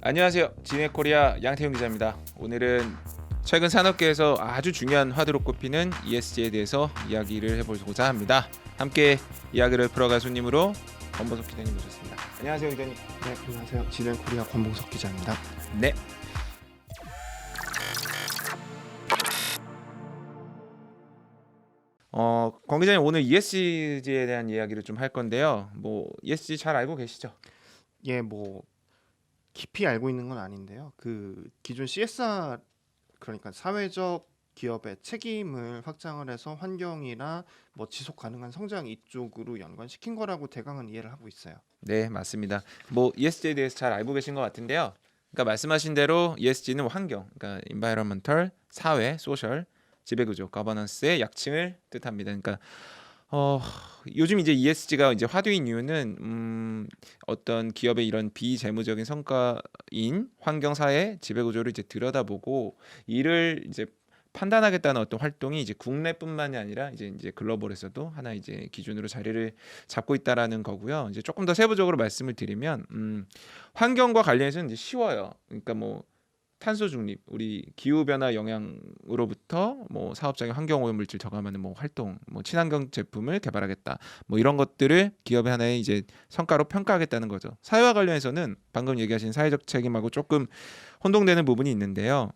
안녕하세요. 진해코리아 양태용 기자입니다. 오늘은 최근 산업계에서 아주 중요한 화두로 꼽히는 ESG에 대해서 이야기를 해보고자 합니다. 함께 이야기를 풀어갈 손님으로 권보석 기자님 모셨습니다. 안녕하세요, 기자님. 네, 안녕하세요. 진행코리아 권봉석 기자입니다. 네. 권 기자님 오늘 ESG에 대한 이야기를 좀 할 건데요. 뭐 ESG 잘 알고 계시죠? 예, 뭐 깊이 알고 있는 건 아닌데요. 그 기존 CSR, 그러니까 사회적 기업의 책임을 확장을 해서 환경이나 뭐 지속 가능한 성장 이쪽으로 연관시킨 거라고 대강은 이해를 하고 있어요. 네, 맞습니다. 뭐 ESG에 대해서 잘 알고 계신 것 같은데요. 그러니까 말씀하신 대로 ESG는 환경, 그러니까 environmental, 사회, social, 지배구조, governance의 약칭을 뜻합니다. 그러니까 어, 요즘 이제 ESG가 이제 화두인 이유는 어떤 기업의 이런 비재무적인 성과인 환경, 사회, 지배구조를 이제 들여다보고 이를 이제 판단하겠다는 어떤 활동이 이제 국내뿐만이 아니라 이제 글로벌에서도 하나 이제 기준으로 자리를 잡고 있다라는 거고요. 이제 조금 더 세부적으로 말씀을 드리면 환경과 관련해서는 이제 쉬워요. 그러니까 뭐 탄소 중립, 우리 기후 변화 영향으로부터 뭐 사업장의 환경 오염 물질 저감하는 뭐 활동, 뭐 친환경 제품을 개발하겠다, 뭐 이런 것들을 기업의 하나의 이제 성과로 평가하겠다는 거죠. 사회와 관련해서는 방금 얘기하신 사회적 책임하고 조금 혼동되는 부분이 있는데요.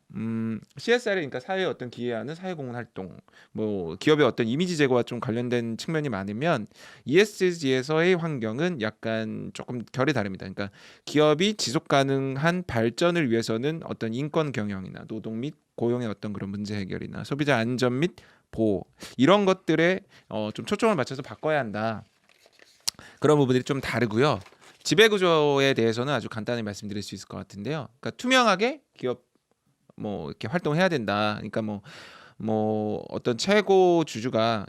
CSR이 그러니까 사회에 어떤 기여하는 사회공헌 활동, 뭐 기업의 어떤 이미지 제고와 좀 관련된 측면이 많으면 ESG에서의 환경은 약간 조금 결이 다릅니다. 그러니까 기업이 지속 가능한 발전을 위해서는 어떤 인권 경영이나 노동 및 고용의 어떤 그런 문제 해결이나 소비자 안전 및 보호 이런 것들에 좀 초점을 맞춰서 바꿔야 한다. 그런 부분들이 좀 다르고요. 지배 구조에 대해서는 아주 간단히 말씀드릴 수 있을 것 같은데요. 그러니까 투명하게 기업 뭐 이렇게 활동해야 된다. 그러니까 뭐 어떤 최고 주주가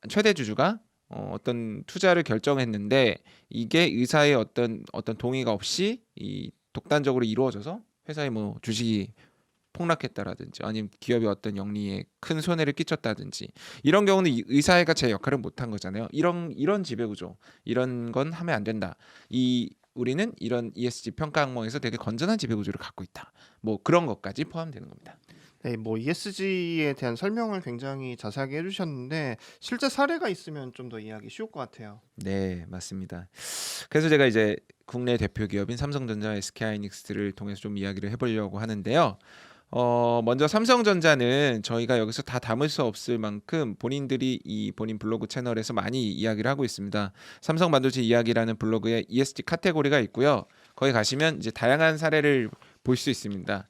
최대 주주가 어떤 투자를 결정했는데 이게 의사의 어떤 동의가 없이 이 독단적으로 이루어져서 회사의 뭐 주식이 폭락했다라든지 아니면 기업이 어떤 영리에 큰 손해를 끼쳤다든지 이런 경우는 이 의사회가 제 역할을 못한 거잖아요. 이런 지배구조 이런 건 하면 안 된다. 이 우리는 이런 ESG 평가 항목에서 되게 건전한 지배구조를 갖고 있다. 뭐 그런 것까지 포함되는 겁니다. 네, 뭐 ESG에 대한 설명을 굉장히 자세하게 해주셨는데 실제 사례가 있으면 좀 더 이해하기 쉬울 것 같아요. 네, 맞습니다. 그래서 제가 이제 국내 대표 기업인 삼성전자, SK하이닉스를 통해서 좀 이야기를 해보려고 하는데요. 먼저 삼성전자는 저희가 여기서 다 담을 수 없을 만큼 본인들이 이 본인 블로그 채널에서 많이 이야기를 하고 있습니다. 삼성반도체 이야기라는 블로그에 ESG 카테고리가 있고요. 거기 가시면 이제 다양한 사례를 볼 수 있습니다.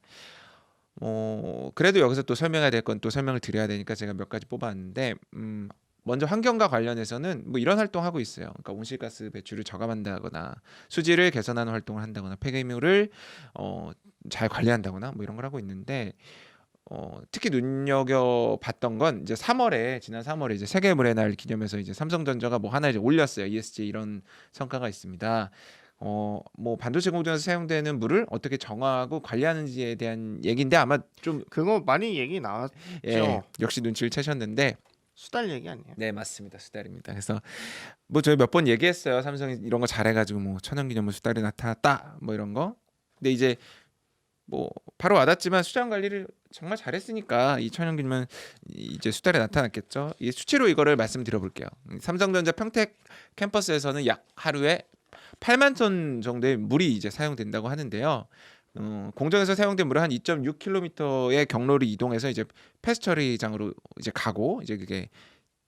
그래도 여기서 또 설명해야 될 건 또 설명을 드려야 되니까 제가 몇 가지 뽑았는데, 먼저 환경과 관련해서는 뭐 이런 활동하고 있어요. 그러니까 온실가스 배출을 저감한다거나 수질을 개선하는 활동을 한다거나 폐기물을 잘 관리한다거나 뭐 이런 걸 하고 있는데 특히 눈여겨봤던 건 이제 지난 3월에 이제 세계 물의 날 기념해서 이제 삼성전자가 뭐 하나 이제 올렸어요. ESG 이런 성과가 있습니다. 뭐 반도체 공정에서 사용되는 물을 어떻게 정화하고 관리하는지에 대한 얘기인데 아마 좀 그거 많이 얘기 예, 나왔죠. 역시 눈치를 채셨는데 수달 얘기 아니에요? 네, 맞습니다. 수달입니다. 그래서 뭐 저희 몇 번 얘기했어요. 삼성이 이런 거 잘해가지고 뭐 천연기념물 수달이 나타났다 뭐 이런 거. 근데 이제 뭐 바로 와닿지만 수량 관리를 정말 잘했으니까 이 천연기념물 이제 수달이 나타났겠죠. 이 수치로 이거를 말씀드려볼게요. 삼성전자 평택 캠퍼스에서는 약 하루에 8만 톤 정도의 물이 이제 사용된다고 하는데요. 공정에서 사용된 물은 한 2.6km의 경로를 이동해서 이제 패스 처리장으로 이제 가고 이제 그게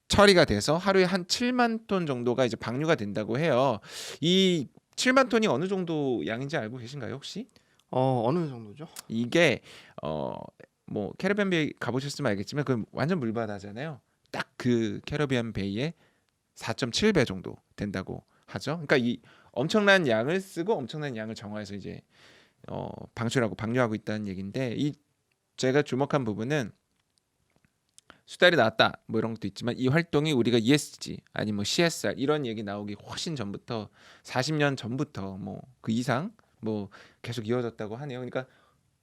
처리가 돼서 하루에 한 7만 톤 정도가 이제 방류가 된다고 해요. 이 7만 톤이 어느 정도 양인지 알고 계신가요, 혹시? 어느 정도죠? 이게 어 뭐 캐리비안 베이 가보셨으면 알겠지만 그 완전 물바다잖아요. 딱 그 캐리비안 베이의 4.7배 정도 된다고 하죠. 그러니까 이 엄청난 양을 쓰고 엄청난 양을 정화해서 이제 방류하고 있다는 얘기인데 이 제가 주목한 부분은 수달이 나왔다 뭐 이런 것도 있지만 이 활동이 우리가 ESG 아니 뭐 CSR 이런 얘기 나오기 훨씬 전부터 40년 전부터 뭐 그 이상 뭐 계속 이어졌다고 하네요. 그러니까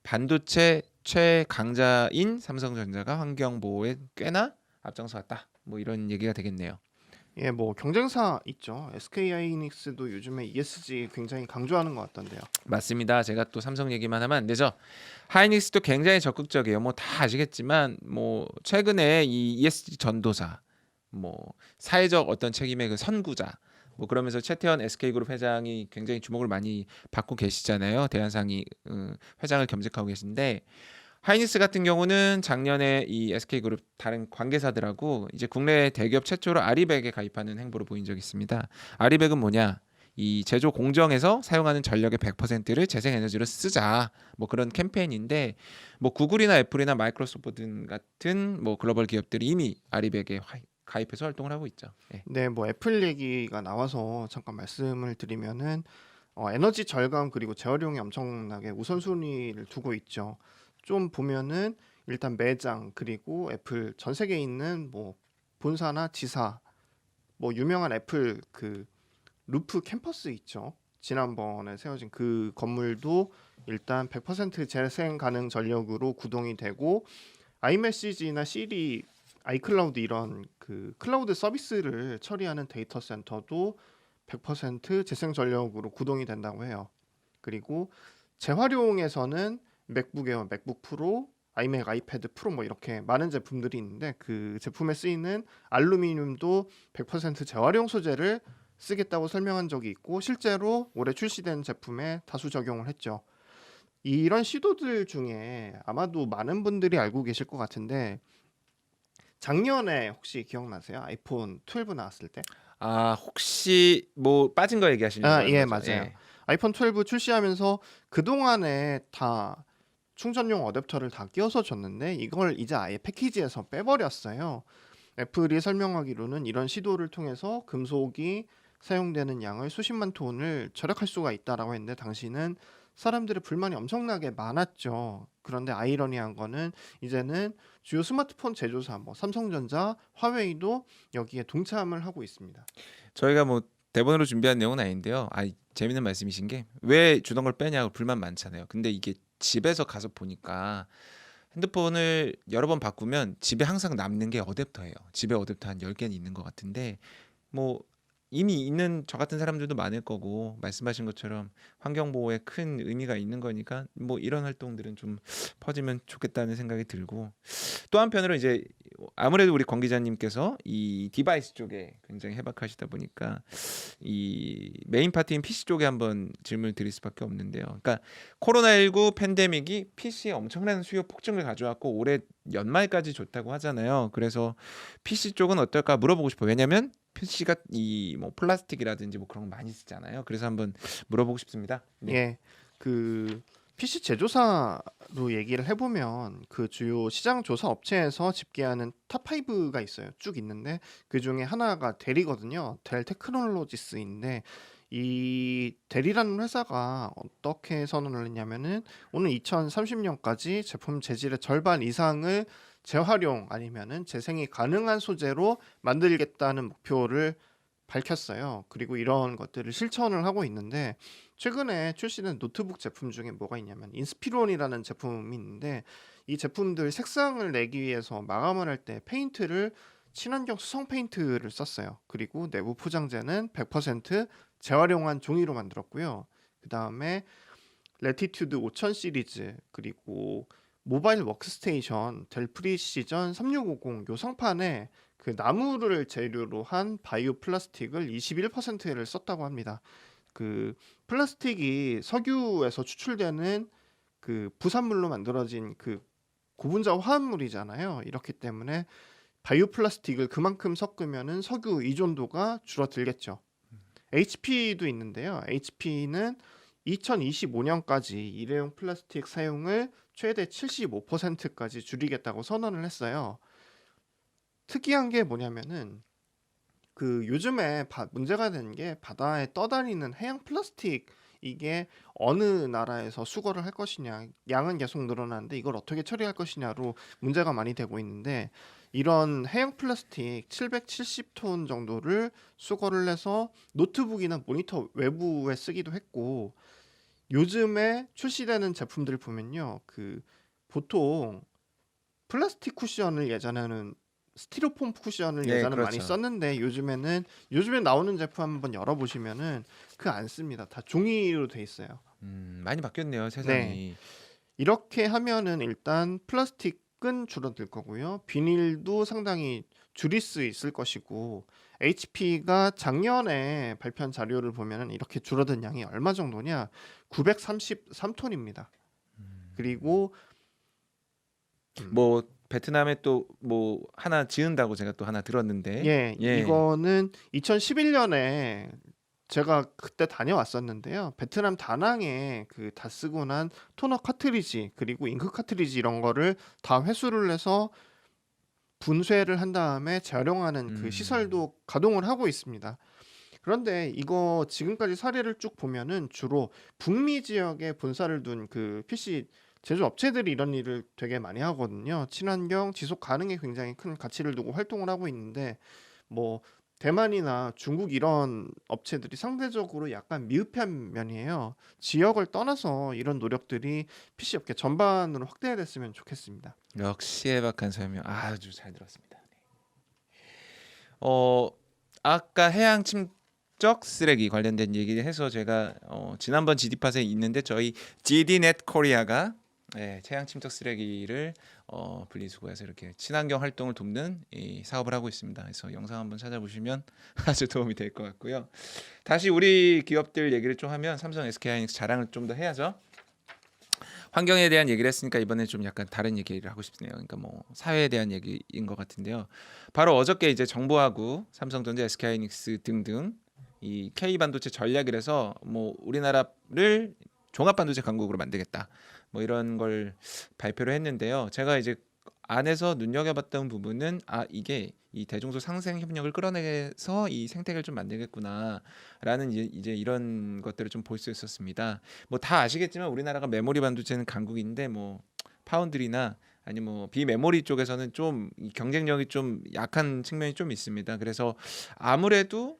반도체 최강자인 삼성전자가 환경 보호에 꽤나 앞장서 왔다. 뭐 이런 얘기가 되겠네요. 예, 뭐 경쟁사 있죠. SK 하이닉스도 요즘에 ESG 굉장히 강조하는 것 같던데요. 맞습니다. 제가 또 삼성 얘기만 하면 안 되죠. 하이닉스도 굉장히 적극적이에요. 뭐 다 아시겠지만 뭐 최근에 이 ESG 전도사, 뭐 사회적 어떤 책임의 그 선구자, 뭐 그러면서 최태원 SK그룹 회장이 굉장히 주목을 많이 받고 계시잖아요. 대한상이 회장을 겸직하고 계신데 하이닉스 같은 경우는 작년에 이 SK그룹 다른 관계사들하고 이제 국내 대기업 최초로 아리백에 가입하는 행보를 보인 적이 있습니다. 아리백은 뭐냐? 이 제조 공정에서 사용하는 전력의 100%를 재생에너지로 쓰자. 뭐 그런 캠페인인데 뭐 구글이나 애플이나 마이크로소프트 같은 뭐 글로벌 기업들이 이미 아리백에 가입해서 활동을 하고 있죠. 예. 네, 뭐 애플 얘기가 나와서 잠깐 말씀을 드리면은 에너지 절감 그리고 재활용에 엄청나게 우선순위를 두고 있죠. 좀 보면은 일단 매장 그리고 애플 전 세계에 있는 뭐 본사나 지사 뭐 유명한 애플 그 루프 캠퍼스 있죠. 지난번에 세워진 그 건물도 일단 100% 재생 가능 전력으로 구동이 되고 아이메시지나 시리, 아이클라우드 이런 그 클라우드 서비스를 처리하는 데이터 센터도 100% 재생 전력으로 구동이 된다고 해요. 그리고 재활용에서는 맥북 에어, 맥북 프로, 아이맥, 아이패드 프로 뭐 이렇게 많은 제품들이 있는데 그 제품에 쓰이는 알루미늄도 100% 재활용 소재를 쓰겠다고 설명한 적이 있고 실제로 올해 출시된 제품에 다수 적용을 했죠. 이런 시도들 중에 아마도 많은 분들이 알고 계실 것 같은데 작년에 혹시 기억나세요? 아이폰 12 나왔을 때? 아, 혹시 뭐 빠진 거 얘기하시려고 아, 하는 예, 거죠? 맞아요. 예. 아이폰 12 출시하면서 그동안에 다 충전용 어댑터를 다 끼워서 줬는데 이걸 이제 아예 패키지에서 빼버렸어요. 애플이 설명하기로는 이런 시도를 통해서 금속이 사용되는 양을 수십만 톤을 절약할 수가 있다라고 했는데 당시는 사람들의 불만이 엄청나게 많았죠. 그런데 아이러니한 거는 이제는 주요 스마트폰 제조사 뭐 삼성전자, 화웨이도 여기에 동참을 하고 있습니다. 저희가 뭐 대본으로 준비한 내용은 아닌데요. 재밌는 말씀이신 게 왜 주던 걸 빼냐고 불만 많잖아요. 근데 이게 집에서 가서 보니까 핸드폰을 여러 번 바꾸면 집에 항상 남는 게 어댑터예요. 집에 어댑터 한 10개는 있는 것 같은데 뭐 이미 있는 저 같은 사람들도 많을 거고 말씀하신 것처럼 환경 보호에 큰 의미가 있는 거니까 뭐 이런 활동들은 좀 퍼지면 좋겠다는 생각이 들고 또 한편으로 이제 아무래도 우리 권 기자님께서 이 디바이스 쪽에 굉장히 해박하시다 보니까 이 메인 파트인 PC 쪽에 한번 질문을 드릴 수밖에 없는데요. 그러니까 코로나19 팬데믹이 PC에 엄청난 수요 폭증을 가져왔고 올해 연말까지 좋다고 하잖아요. 그래서 PC 쪽은 어떨까 물어보고 싶어요. 왜냐면 PC가 이 뭐 플라스틱이라든지 뭐 그런 거 많이 쓰잖아요. 그래서 한번 물어보고 싶습니다. 네. 예, 그 PC 제조사로 얘기를 해보면 그 주요 시장 조사 업체에서 집계하는 탑 5가 있어요. 쭉 있는데 그 중에 하나가 델이거든요. 델 테크놀로지스인데 이 델이라는 회사가 어떻게 선언을 했냐면은 오는 2030년까지 제품 재질의 절반 이상을 재활용 아니면은 재생이 가능한 소재로 만들겠다는 목표를 밝혔어요. 그리고 이런 것들을 실천을 하고 있는데 최근에 출시된 노트북 제품 중에 뭐가 있냐면 인스피론이라는 제품이 있는데 이 제품들 색상을 내기 위해서 마감을 할 때 페인트를 친환경 수성 페인트를 썼어요. 그리고 내부 포장재는 100% 재활용한 종이로 만들었고요. 그 다음에 레티튜드 5000 시리즈 그리고 모바일 워크스테이션 델 프리시전 3650 요 상판에 그 나무를 재료로 한 바이오 플라스틱을 21%를 썼다고 합니다. 그 플라스틱이 석유에서 추출되는 그 부산물로 만들어진 그 고분자 화합물이잖아요. 이렇기 때문에 바이오 플라스틱을 그만큼 섞으면은 석유 의존도가 줄어들겠죠. HP도 있는데요. HP는 2025년까지 일회용 플라스틱 사용을 최대 75%까지 줄이겠다고 선언을 했어요. 특이한 게 뭐냐면은 그 요즘에 문제가 되는 게 바다에 떠다니는 해양 플라스틱 이게 어느 나라에서 수거를 할 것이냐 양은 계속 늘어나는데 이걸 어떻게 처리할 것이냐로 문제가 많이 되고 있는데 이런 해양 플라스틱 770톤 정도를 수거를 해서 노트북이나 모니터 외부에 쓰기도 했고 요즘에 출시되는 제품들 보면요 그 보통 플라스틱 쿠션을 예전에는 스티로폼 쿠션을 네, 예전에 많이 그렇죠. 썼는데 요즘에 나오는 제품 한번 열어보시면은 그 안 씁니다. 다 종이로 돼 있어요. 많이 바뀌었네요, 네. 세상이. 이렇게 하면은 일단 플라스틱은 줄어들 거고요. 비닐도 상당히 줄일 수 있을 것이고 HP가 작년에 발표한 자료를 보면은 이렇게 줄어든 양이 얼마 정도냐? 933톤입니다. 그리고 음, 뭐 베트남에 또 뭐 하나 지은다고 제가 또 하나 들었는데, 예, 예, 이거는 2011년에 제가 그때 다녀왔었는데요. 베트남 다낭에 그 다 쓰고 난 토너 카트리지 그리고 잉크 카트리지 이런 거를 다 회수를 해서 분쇄를 한 다음에 재활용하는 그 음, 시설도 가동을 하고 있습니다. 그런데 이거 지금까지 사례를 쭉 보면은 주로 북미 지역에 본사를 둔 그 PC 제조 업체들이 이런 일을 되게 많이 하거든요. 친환경, 지속 가능에 굉장히 큰 가치를 두고 활동을 하고 있는데 뭐 대만이나 중국 이런 업체들이 상대적으로 약간 미흡한 면이에요. 지역을 떠나서 이런 노력들이 PC 업계 전반으로 확대됐으면 좋겠습니다. 역시 해박한 설명 아주 잘 들었습니다. 어, 아까 해양 침적 쓰레기 관련된 얘기를 해서 제가 지난번 GD팟에 있는데 저희 GD넷 코리아가 해양 침적 쓰레기를 분리수거해서 이렇게 친환경 활동을 돕는 이 사업을 하고 있습니다. 그래서 영상 한번 찾아보시면 아주 도움이 될 것 같고요. 다시 우리 기업들 얘기를 좀 하면 삼성, SK하이닉스 자랑을 좀 더 해야죠. 환경에 대한 얘기를 했으니까 이번에 좀 약간 다른 얘기를 하고 싶네요. 그러니까 뭐 사회에 대한 얘기인 것 같은데요. 바로 어저께 이제 정부하고 삼성전자, SK하이닉스 등등 이 K 반도체 전략이라서 뭐 우리나라를 종합 반도체 강국으로 만들겠다. 뭐 이런 걸 발표를 했는데요. 제가 이제 안에서 눈여겨봤던 부분은 이게 이 대중소 상생 협력을 끌어내서 이 생태계를 좀 만들겠구나라는 이제 이런 것들을 좀 볼 수 있었습니다. 뭐 다 아시겠지만 우리나라가 메모리 반도체는 강국인데 뭐 파운드리나 아니 뭐 비메모리 쪽에서는 좀 이 경쟁력이 좀 약한 측면이 좀 있습니다. 그래서 아무래도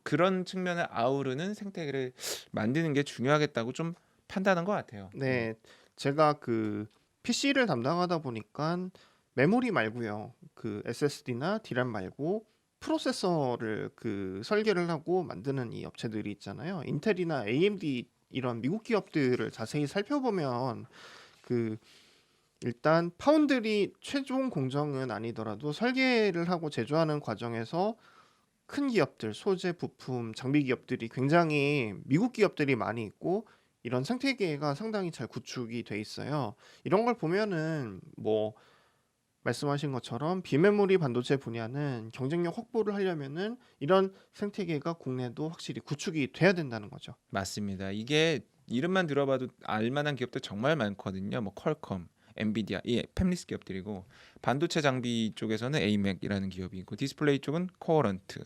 그런 측면을 아우르는 생태계를 만드는 게 중요하겠다고 좀 판단한 것 같아요. 예. 네, 제가 그 PC를 담당하다 보니까 메모리 말고요. 그 SSD나 DRAM 말고 프로세서를 그 설계를 하고 만드는 이 업체들이 있잖아요. 인텔이나 AMD 이런 미국 기업들을 자세히 살펴보면 그 일단 파운드리 최종 공정은 아니더라도 설계를 하고 제조하는 과정에서 큰 기업들, 소재, 부품, 장비 기업들이 굉장히 미국 기업들이 많이 있고 이런 생태계가 상당히 잘 구축이 돼 있어요. 이런 걸 보면은 뭐 말씀하신 것처럼 비메모리 반도체 분야는 경쟁력 확보를 하려면은 이런 생태계가 국내도 확실히 구축이 돼야 된다는 거죠. 맞습니다. 이게 이름만 들어봐도 알만한 기업들 정말 많거든요. 뭐 퀄컴, 엔비디아, 이 팹리스 기업들이고 반도체 장비 쪽에서는 에이맥이라는 기업이 있고 디스플레이 쪽은 코어런트,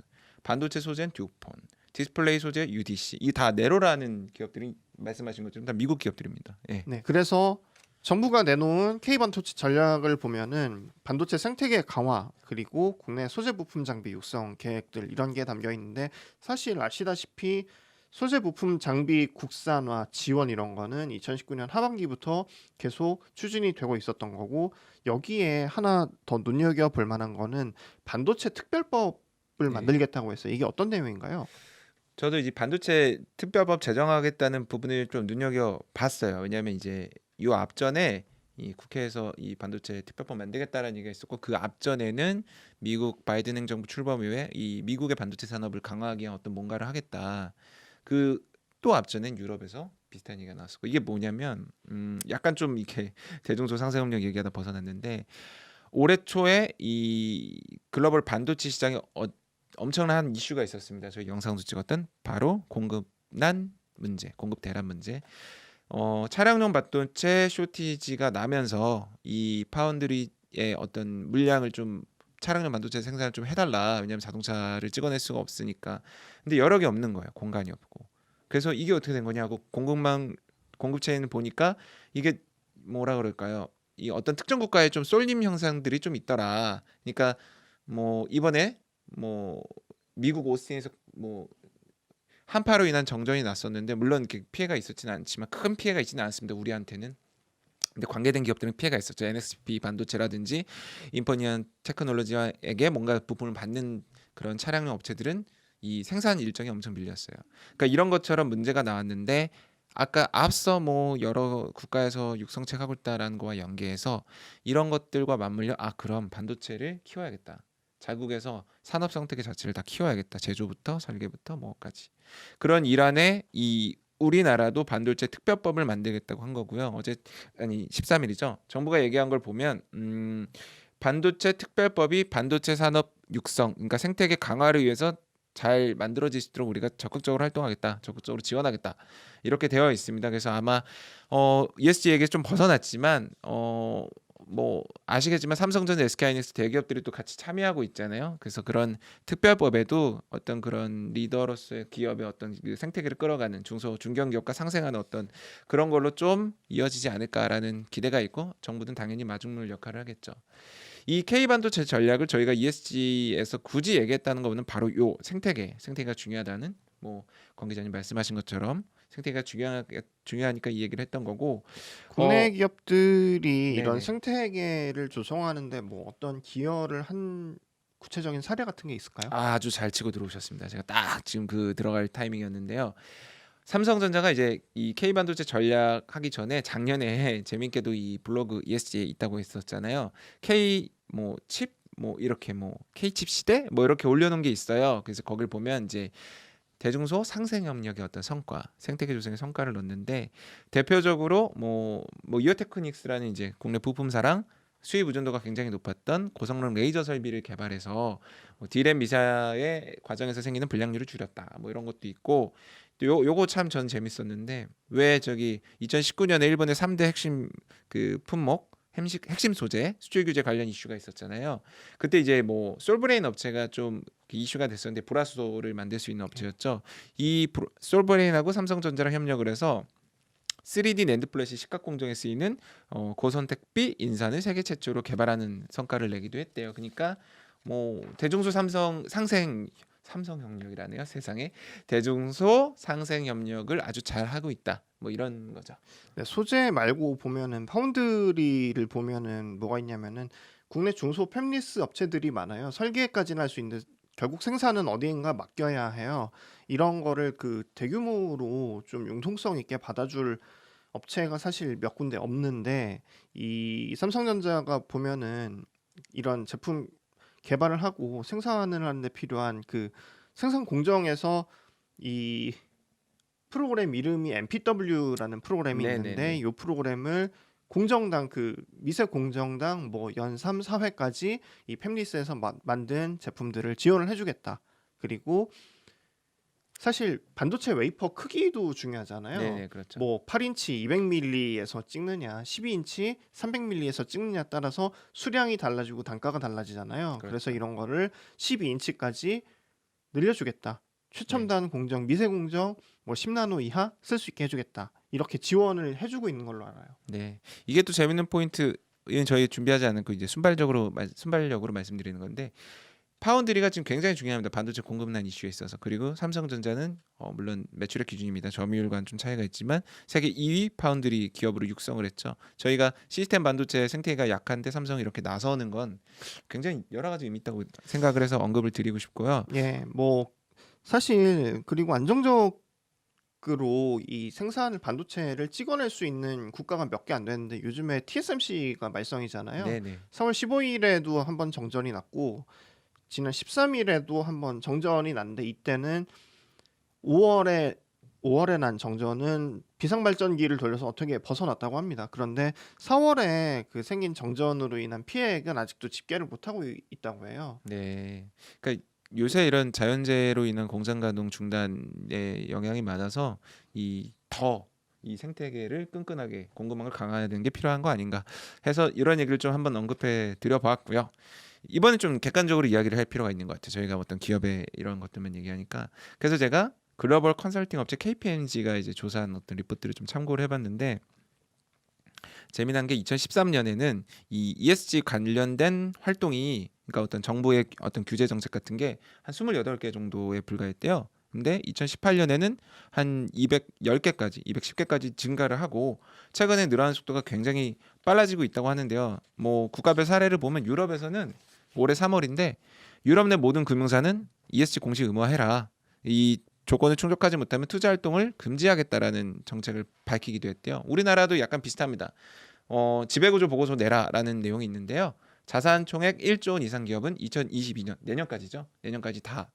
반도체 소재는 듀폰, 디스플레이 소재 UDC. 이 다 네로라는 기업들이 말씀하신 것처럼 다 미국 기업들입니다. 예. 네, 그래서 정부가 내놓은 K반도체 전략을 보면은 반도체 생태계 강화 그리고 국내 소재 부품 장비 육성 계획들 이런 게 담겨 있는데 사실 아시다시피 소재 부품 장비 국산화 지원 이런 거는 2019년 하반기부터 계속 추진이 되고 있었던 거고 여기에 하나 더 눈여겨 볼 만한 거는 반도체 특별법을 네. 만들겠다고 했어요. 이게 어떤 내용인가요? 저도 이제 반도체 특별법 제정하겠다는 부분을 좀 눈여겨 봤어요. 왜냐하면 이제 요 앞전에 이 국회에서 이 반도체 특별법 만들겠다라는 얘기가 있었고 그 앞전에는 미국 바이든 행정부 출범 이후에 이 미국의 반도체 산업을 강화하기 위한 어떤 뭔가를 하겠다. 그 또 앞전엔 유럽에서 비슷한 얘기가 나왔었고 이게 뭐냐면 약간 좀 이렇게 대중소 상생협력 얘기하다 벗어났는데 올해 초에 이 글로벌 반도체 시장에 엄청난 이슈가 있었습니다. 저희 영상도 찍었던 바로 공급난 문제, 공급 대란 문제. 차량용 반도체 쇼티지가 나면서 이 파운드리의 어떤 물량을 좀 차량용 반도체 생산을 좀 해달라. 왜냐하면 자동차를 찍어낼 수가 없으니까. 근데 여력이 없는 거예요. 공간이 없고. 그래서 이게 어떻게 된 거냐고 공급 체인을 보니까 이게 뭐라 그럴까요? 이 어떤 특정 국가에 좀 쏠림 현상들이 좀 있더라. 그러니까 뭐 이번에 뭐 미국 오스틴에서 뭐 한파로 인한 정전이 났었는데 물론 이렇게 피해가 있었지는 않지만 큰 피해가 있지는 않습니다. 우리한테는. 근데 관계된 기업들은 피해가 있었죠. NXP 반도체라든지 인퍼니언 테크놀로지에게 뭔가 부품을 받는 그런 차량용 업체들은 이 생산 일정이 엄청 밀렸어요. 그러니까 이런 것처럼 문제가 나왔는데 아까 앞서 뭐 여러 국가에서 육성책 하고 있다라는 거와 연계해서 이런 것들과 맞물려 그럼 반도체를 키워야겠다. 자국에서 산업 생태계 자체를 다 키워야겠다. 제조부터 설계부터 뭐까지. 그런 일환에 이 우리나라도 반도체 특별법을 만들겠다고 한 거고요. 어제 13일이죠. 정부가 얘기한 걸 보면 반도체 특별법이 반도체 산업 육성, 그러니까 생태계 강화를 위해서 잘 만들어질 수 있도록 우리가 적극적으로 활동하겠다, 적극적으로 지원하겠다 이렇게 되어 있습니다. 그래서 아마 ESG 얘기 좀 벗어났지만 뭐 아시겠지만 삼성전자, SK하이닉스 대기업들이 또 같이 참여하고 있잖아요. 그래서 그런 특별법에도 어떤 그런 리더로서의 기업의 어떤 그 생태계를 끌어가는 중소 중견기업과 상생하는 어떤 그런 걸로 좀 이어지지 않을까라는 기대가 있고 정부는 당연히 마중물 역할을 하겠죠. 이 K반도체 전략을 저희가 ESG에서 굳이 얘기했다는 거는 바로 요 생태계가 중요하다는 뭐 권 기자님 말씀하신 것처럼 생태계가 중요하니까 이 얘기를 했던 거고 국내 어 기업들이 이런 네네. 생태계를 조성하는데 뭐 어떤 기여를 한 구체적인 사례 같은 게 있을까요? 아주 잘 치고 들어오셨습니다. 제가 딱 지금 그 들어갈 타이밍이었는데요. 삼성전자가 이제 이 K반도체 전략하기 전에 작년에 재밌게도 이 블로그 ESG에 있다고 했었잖아요. K 뭐 칩 뭐 이렇게 뭐 K칩 시대 뭐 이렇게 올려놓은 게 있어요. 그래서 거길 보면 이제 대중소 상생 협력의 어떤 성과, 생태계 조성의 성과를 넣는데 대표적으로 뭐 이어테크닉스라는 이제 국내 부품사랑 수입 의존도가 굉장히 높았던 고성능 레이저 설비를 개발해서 뭐 D램 미사의 과정에서 생기는 불량률을 줄였다. 뭐 이런 것도 있고 또 요거 참 전 재밌었는데 왜 저기 2019년에 일본의 3대 핵심 그 품목 핵심 소재 수출 규제 관련 이슈가 있었잖아요. 그때 이제 뭐 솔브레인 업체가 좀 이슈가 됐었는데 불화수소를 만들 수 있는 업체였죠. 이 솔브레인하고 삼성전자랑 협력을 해서 3D 낸드 플래시 식각 공정에 쓰이는 고선택비 인산을 세계 최초로 개발하는 성과를 내기도 했대요. 그러니까 뭐 대중소 삼성 협력이라네요. 세상에 대중소 상생 협력을 아주 잘 하고 있다. 뭐 이런 거죠. 네, 소재 말고 보면은 파운드리를 보면은 뭐가 있냐면은 국내 중소 팹리스 업체들이 많아요. 설계까지는 할 수 있는데 결국 생산은 어디인가 맡겨야 해요. 이런 거를 그 대규모로 좀 융통성 있게 받아줄 업체가 사실 몇 군데 없는데 이 삼성전자가 보면은 이런 제품 개발을 하고 생산을 하는데 필요한 그 생산 공정에서 이 프로그램 이름이 MPW라는 프로그램이 있는데 네네네. 이 프로그램을 공정당 그 미세 공정당 뭐 연 3, 4회까지 이 팹리스에서 만든 제품들을 지원을 해주겠다. 그리고 사실 반도체 웨이퍼 크기도 중요하잖아요. 네네 그렇죠. 뭐 8인치 200mm에서 찍느냐, 12인치 300mm에서 찍느냐 따라서 수량이 달라지고 단가가 달라지잖아요. 그래서 그렇죠. 이런 거를 12인치까지 늘려주겠다. 네. 최첨단 공정, 미세 공정, 뭐 10나노 이하 쓸 수 있게 해주겠다. 이렇게 지원을 해주고 있는 걸로 알아요. 네. 이게 또 재밌는 포인트 이건 저희 준비하지 않고 이제 순발력으로 말씀드리는 건데 파운드리가 지금 굉장히 중요합니다. 반도체 공급난 이슈에 있어서. 그리고 삼성전자는 물론 매출액 기준입니다. 점유율과는 좀 차이가 있지만 세계 2위 파운드리 기업으로 육성을 했죠. 저희가 시스템 반도체 생태계가 약한데 삼성이 이렇게 나서는 건 굉장히 여러 가지 의미 있다고 생각을 해서 언급을 드리고 싶고요. 예, 뭐 사실 그리고 안정적으로 이 생산을 반도체를 찍어낼 수 있는 국가가 몇 개 안 되는데 요즘에 TSMC가 말썽이잖아요. 네네. 4월 15일에도 한번 정전이 났고 지난 13일에도 한번 정전이 났는데 이때는 5월에 난 정전은 비상발전기를 돌려서 어떻게 벗어났다고 합니다. 그런데 4월에 그 생긴 정전으로 인한 피해액은 아직도 집계를 못하고 있다고 해요. 네. 그러니까 요새 이런 자연재해로 인한 공장 가동 중단의 영향이 많아서 이 생태계를 끈끈하게 공급망을 강화해야 되는 게 필요한 거 아닌가 해서 이런 얘기를 좀 한번 언급해 드려 보았고요. 이번엔 좀 객관적으로 이야기를 할 필요가 있는 것 같아요. 저희가 어떤 기업의 이런 것들만 얘기하니까. 그래서 제가 글로벌 컨설팅 업체 KPMG가 이제 조사한 어떤 리포트를 좀 참고를 해봤는데 재미난 게 2013년에는 이 ESG 관련된 활동이 그러니까 어떤 정부의 어떤 규제 정책 같은 게 한 28개 정도에 불과했대요. 근데 2018년에는 한 210개까지, 210개까지 증가를 하고 최근에 늘어나는 속도가 굉장히 빨라지고 있다고 하는데요. 뭐 국가별 사례를 보면 유럽에서는 올해 3월인데 유럽 내 모든 금융사는 ESG 공시 의무화해라. 이 조건을 충족하지 못하면 투자 활동을 금지하겠다라는 정책을 밝히기도 했대요. 우리나라도 약간 비슷합니다. 지배구조 보고서 내라라는 내용이 있는데요. 자산 총액 1조 원 이상 기업은 2022년 내년까지죠. 내년까지 다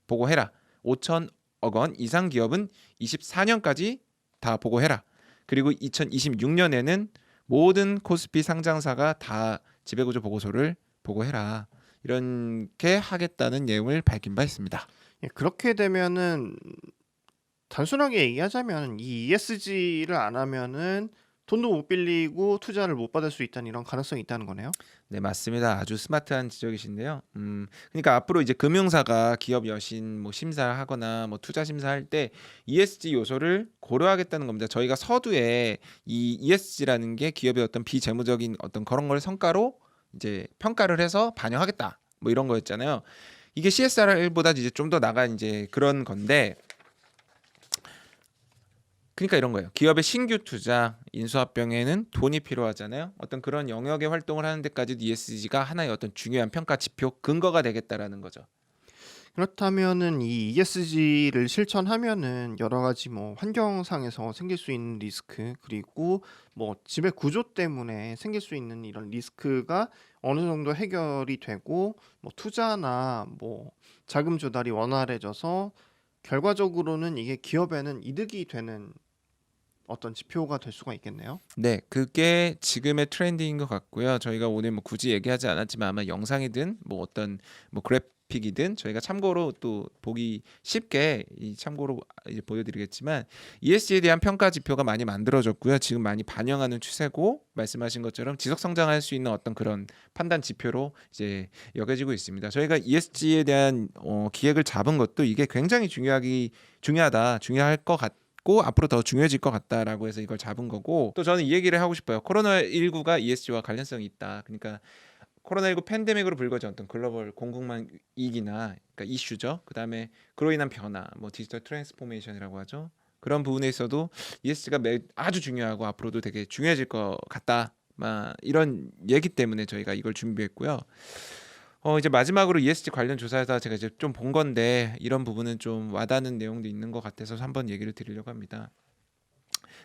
보고해라. 5천억 원 이상 기업은 24년까지 다 보고해라. 그리고 2026년에는 모든 코스피 상장사가 다 지배구조 보고서를 보고해라. 이렇게 하겠다는 내용을 밝힌 바 있습니다. 예, 그렇게 되면은 단순하게 얘기하자면 이 ESG를 안 하면은 돈도 못 빌리고 투자를 못 받을 수 있다는 이런 가능성이 있다는 거네요. 네, 맞습니다. 아주 스마트한 지적이신데요. 그러니까 앞으로 이제 금융사가 기업 여신 뭐 심사하거나 뭐 투자 심사할 때 ESG 요소를 고려하겠다는 겁니다. 저희가 서두에 이 ESG라는 게 기업의 어떤 비재무적인 어떤 그런 걸 성과로 이제 평가를 해서 반영하겠다. 뭐 이런 거였잖아요. 이게 CSR보다 이제 좀 더 나간 이제 그런 건데 그러니까 이런 거예요. 기업의 신규 투자, 인수합병에는 돈이 필요하잖아요. 어떤 그런 영역의 활동을 하는 데까지도 ESG가 하나의 어떤 중요한 평가 지표 근거가 되겠다라는 거죠. 그렇다면은 이 ESG를 실천하면은 여러 가지 뭐 환경상에서 생길 수 있는 리스크 그리고 뭐 지배 구조 때문에 생길 수 있는 이런 리스크가 어느 정도 해결이 되고 뭐 투자나 뭐 자금 조달이 원활해져서 결과적으로는 이게 기업에는 이득이 되는 어떤 지표가 될 수가 있겠네요. 네, 그게 지금의 트렌드인 것 같고요. 저희가 오늘 뭐 굳이 얘기하지 않았지만 아마 영상이든 뭐 어떤 뭐 그래픽이든 저희가 참고로 또 보기 쉽게 이 참고로 이제 보여드리겠지만 ESG에 대한 평가 지표가 많이 만들어졌고요. 지금 많이 반영하는 추세고 말씀하신 것처럼 지속 성장할 수 있는 어떤 그런 판단 지표로 이제 여겨지고 있습니다. 저희가 ESG에 대한 기획을 잡은 것도 이게 굉장히 중요할 것 같고 앞으로 더 중요해질 것 같다라고 해서 이걸 잡은 거고 또 저는 이 얘기를 하고 싶어요. 코로나19가 ESG와 관련성이 있다. 그러니까 코로나19 팬데믹으로 불거진 어떤 글로벌 공급망 위기나 그러니까 이슈죠. 그다음에 그로 인한 변화, 뭐 디지털 트랜스포메이션이라고 하죠. 그런 부분에 있어도 ESG가 아주 중요하고 앞으로도 되게 중요해질 것 같다. 이런 얘기 때문에 저희가 이걸 준비했고요. 이제 마지막으로 ESG 관련 조사에서 제가 이제 좀 본 건데 이런 부분은 좀 와닿는 내용도 있는 것 같아서 한번 얘기를 드리려고 합니다.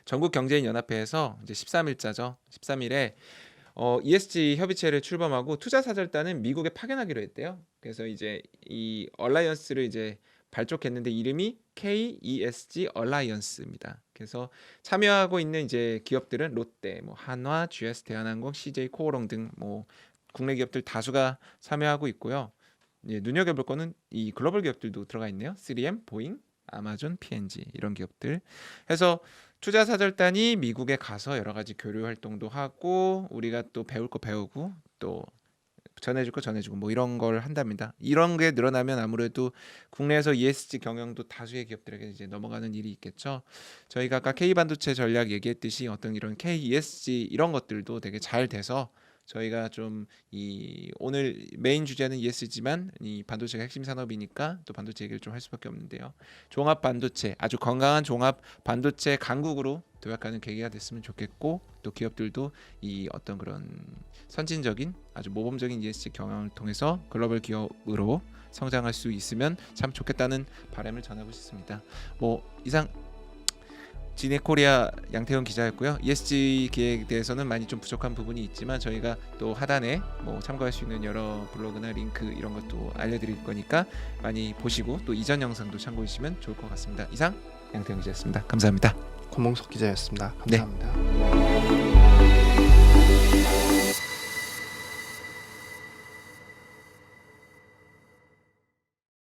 전국경제인연합회에서 이제 13일자죠. 13일에 ESG 협의체를 출범하고 투자사절단은 미국에 파견하기로 했대요. 그래서 이제 이 얼라이언스를 이제 발족했는데 이름이 KESG 얼라이언스입니다. 그래서 참여하고 있는 이제 기업들은 롯데, 뭐 한화, GS, 대한항공, CJ, 코오롱 등 뭐 국내 기업들 다수가 참여하고 있고요. 예, 눈여겨볼 거는 이 글로벌 기업들도 들어가 있네요. 3M, 보잉, 아마존, P&G 이런 기업들. 해서 투자사절단이 미국에 가서 여러 가지 교류 활동도 하고 우리가 또 배울 거 배우고 또 전해줄 거 전해주고 뭐 이런 걸 한답니다. 이런 게 늘어나면 아무래도 국내에서 ESG 경영도 다수의 기업들에게 이제 넘어가는 일이 있겠죠. 저희가 아까 K반도체 전략 얘기했듯이 어떤 이런 KESG 이런 것들도 되게 잘 돼서 저희가 좀 이 오늘 메인 주제는 ESG지만 이 반도체가 핵심 산업이니까 또 반도체 얘기를 좀 할 수밖에 없는데요. 종합 반도체 아주 건강한 종합 반도체 강국으로 도약하는 계기가 됐으면 좋겠고 또 기업들도 이 어떤 그런 선진적인 아주 모범적인 ESG 경영을 통해서 글로벌 기업으로 성장할 수 있으면 참 좋겠다는 바람을 전하고 싶습니다. 뭐 이상 지네코리아 양태훈 기자였고요. ESG 기획에 대해서는 많이 좀 부족한 부분이 있지만 저희가 또 하단에 뭐 참고할 수 있는 여러 블로그나 링크 이런 것도 알려드릴 거니까 많이 보시고 또 이전 영상도 참고해 주시면 좋을 것 같습니다. 이상 양태훈 기자였습니다. 감사합니다. 권몽석 기자였습니다. 네. 감사합니다.